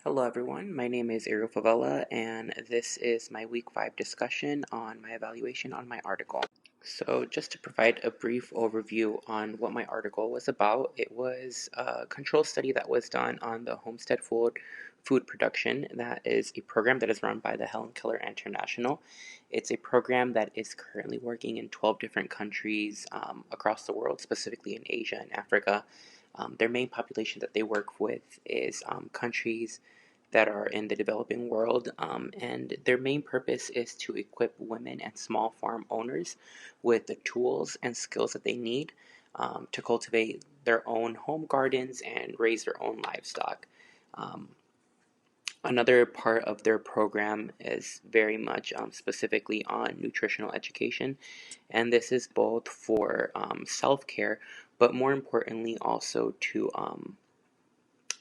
Hello everyone, my name is Ariel Favela and this is my week 5 discussion on my evaluation on my article. So just to provide a brief overview on what my article was about, it was a control study that was done on the homestead food production. That is a program that is run by the Helen Keller International. It's a program that is currently working in 12 different countries across the world, specifically in Asia and Africa. Their main population that they work with is countries that are in the developing world, and their main purpose is to equip women and small farm owners with the tools and skills that they need to cultivate their own home gardens and raise their own livestock. Um, Another part of their program is very much specifically on nutritional education, and this is both for self care, but more importantly, also to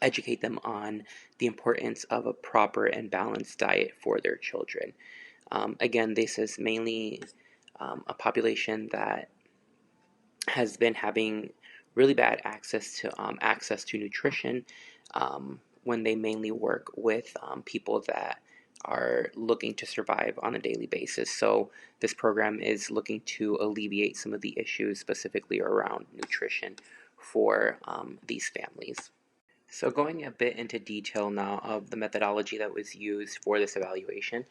educate them on the importance of a proper and balanced diet for their children. Again, this is mainly a population that has been having really bad access to nutrition when they mainly work with people that are looking to survive on a daily basis. So this program is looking to alleviate some of the issues specifically around nutrition for these families. So going a bit into detail now of the methodology that was used for this evaluation.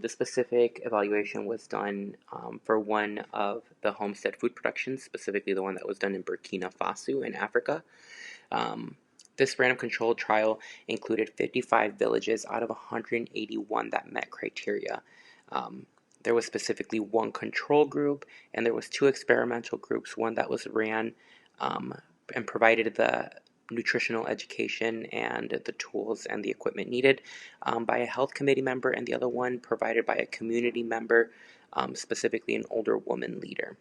The specific evaluation was done for one of the homestead food productions, specifically the one that was done in Burkina Faso in Africa. Um, this random controlled trial included 55 villages out of 181 that met criteria. There was specifically one control group, and there was two experimental groups, one that was ran um, and provided the nutritional education and the tools and the equipment needed by a health committee member, and the other one provided by a community member, specifically an older woman leader.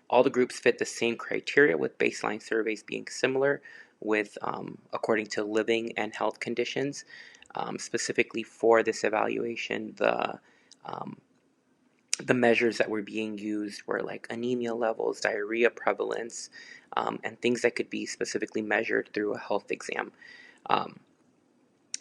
All the groups fit the same criteria, with baseline surveys being similar with according to living and health conditions. Specifically for this evaluation, um, the measures that were being used were like anemia levels, diarrhea prevalence, and things that could be specifically measured through a health exam. Um,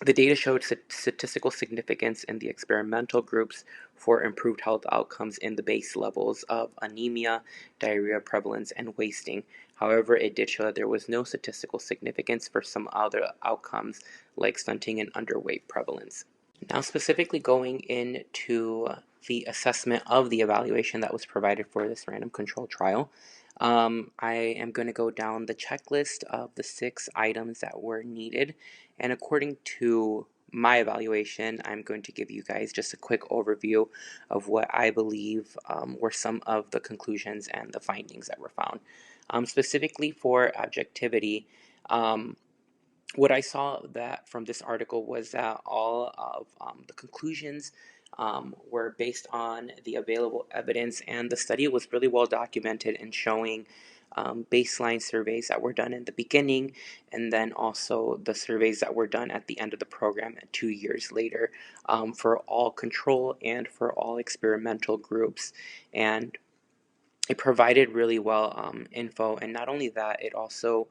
the data showed statistical significance in the experimental groups for improved health outcomes in the base levels of anemia, diarrhea prevalence, and wasting. However, it did show that there was no statistical significance for some other outcomes like stunting and underweight prevalence. Now, specifically going into the assessment of the evaluation that was provided for this random control trial, I am going to go down the checklist of the 6 items that were needed. And according to my evaluation, I'm going to give you guys just a quick overview of what I believe were some of the conclusions and the findings that were found. Specifically for objectivity, what I saw that from this article was that all of the conclusions were based on the available evidence, and the study was really well documented in showing baseline surveys that were done in the beginning, and then also the surveys that were done at the end of the program 2 years later for all control and for all experimental groups. And it provided really well info, and not only that, it also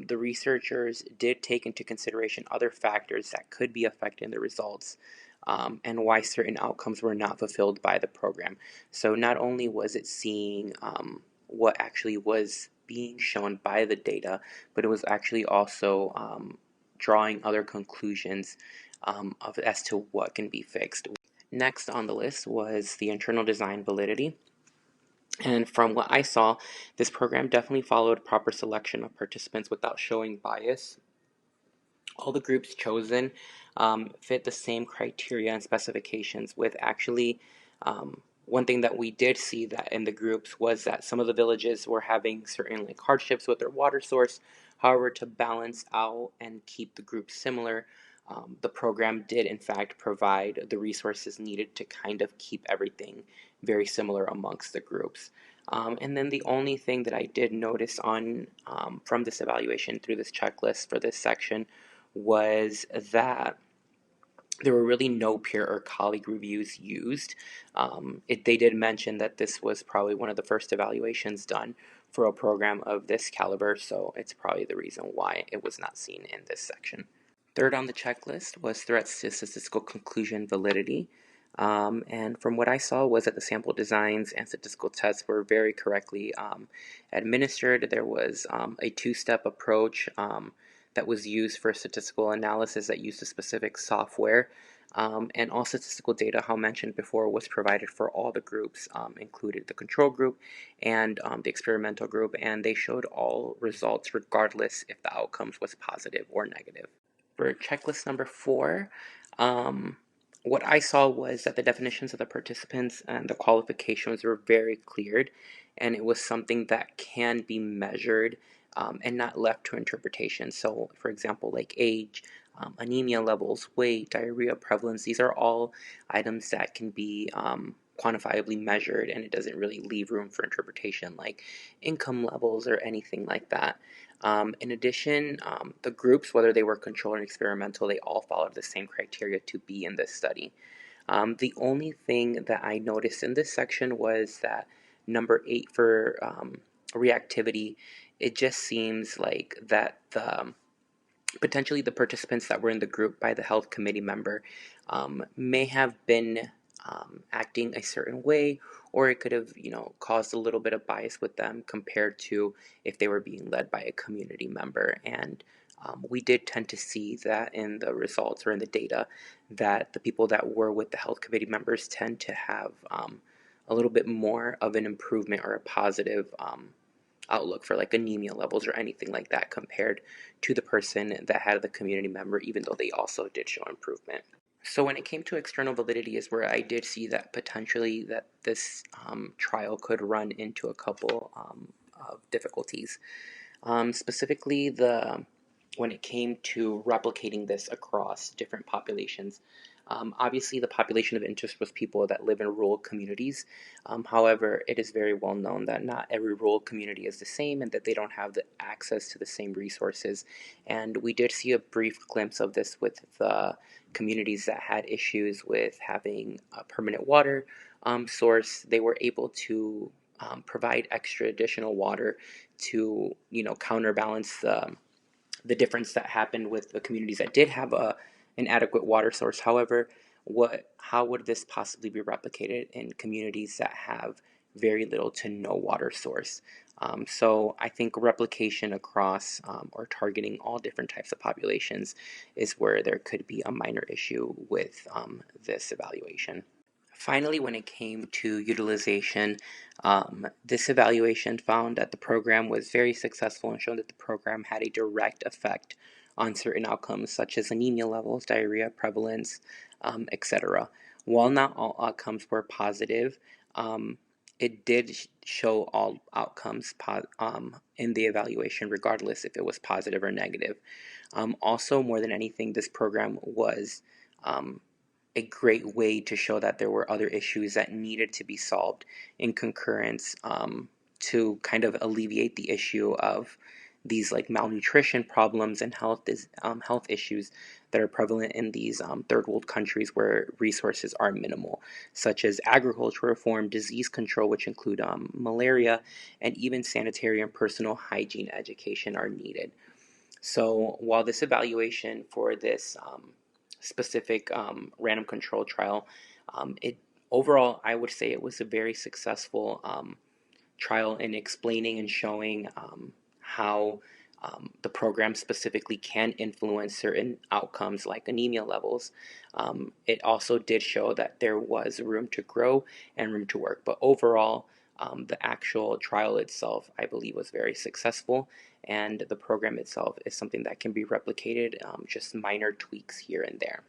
the researchers did take into consideration other factors that could be affecting the results and why certain outcomes were not fulfilled by the program. So not only was it seeing what actually was being shown by the data, but it was actually also drawing other conclusions as to what can be fixed. Next on the list was the internal design validity. And from what I saw, this program definitely followed proper selection of participants without showing bias. All the groups chosen fit the same criteria and specifications, with actually one thing that we did see that in the groups was that some of the villages were having certain like hardships with their water source. However, to balance out and keep the groups similar, the program did in fact provide the resources needed to kind of keep everything very similar amongst the groups. And then the only thing that I did notice on from this evaluation through this checklist for this section was that there were really no peer or colleague reviews used. They did mention that this was probably one of the first evaluations done for a program of this caliber, so it's probably the reason why it was not seen in this section. Third on the checklist was threats to statistical conclusion validity. And from what I saw was that the sample designs and statistical tests were very correctly administered. There was a two-step approach that was used for statistical analysis that used a specific software. And all statistical data, how mentioned before, was provided for all the groups, included the control group and the experimental group, and they showed all results regardless if the outcomes was positive or negative. For checklist number 4, um, what I saw was that the definitions of the participants and the qualifications were very cleared, and it was something that can be measured and not left to interpretation. So, for example, like age, anemia levels, weight, diarrhea prevalence, these are all items that can be quantifiably measured, and it doesn't really leave room for interpretation like income levels or anything like that. In addition, the groups, whether they were control or experimental, they all followed the same criteria to be in this study. The only thing that I noticed in this section was that number 8 for reactivity, it just seems like that potentially the participants that were in the group by the health committee member may have been acting a certain way, or it could have, caused a little bit of bias with them compared to if they were being led by a community member. And we did tend to see that in the results or in the data that the people that were with the health committee members tend to have a little bit more of an improvement or a positive outlook for like anemia levels or anything like that compared to the person that had the community member, even though they also did show improvement. So when it came to external validity is where I did see that potentially that this trial could run into a couple of difficulties. Specifically, when it came to replicating this across different populations. Obviously, the population of interest was people that live in rural communities. However, it is very well known that not every rural community is the same and that they don't have the access to the same resources. And we did see a brief glimpse of this with the communities that had issues with having a permanent water source. They were able to provide extra additional water to counterbalance the difference that happened with the communities that did have an adequate water source. However, how would this possibly be replicated in communities that have very little to no water source? So I think replication across or targeting all different types of populations is where there could be a minor issue with this evaluation. Finally, when it came to utilization, this evaluation found that the program was very successful and showed that the program had a direct effect on certain outcomes such as anemia levels, diarrhea prevalence, etc. While not all outcomes were positive, it did show all outcomes in the evaluation, regardless if it was positive or negative. Also, more than anything, this program was a great way to show that there were other issues that needed to be solved in concurrence to kind of alleviate the issue of these like malnutrition problems and health issues that are prevalent in these third world countries where resources are minimal, such as agriculture reform, disease control, which include malaria, and even sanitary and personal hygiene education are needed. So while this evaluation for this specific random control trial, it overall I would say it was a very successful trial in explaining and showing how the program specifically can influence certain outcomes like anemia levels. It also did show that there was room to grow and room to work, but overall, the actual trial itself, I believe, was very successful, and the program itself is something that can be replicated, just minor tweaks here and there.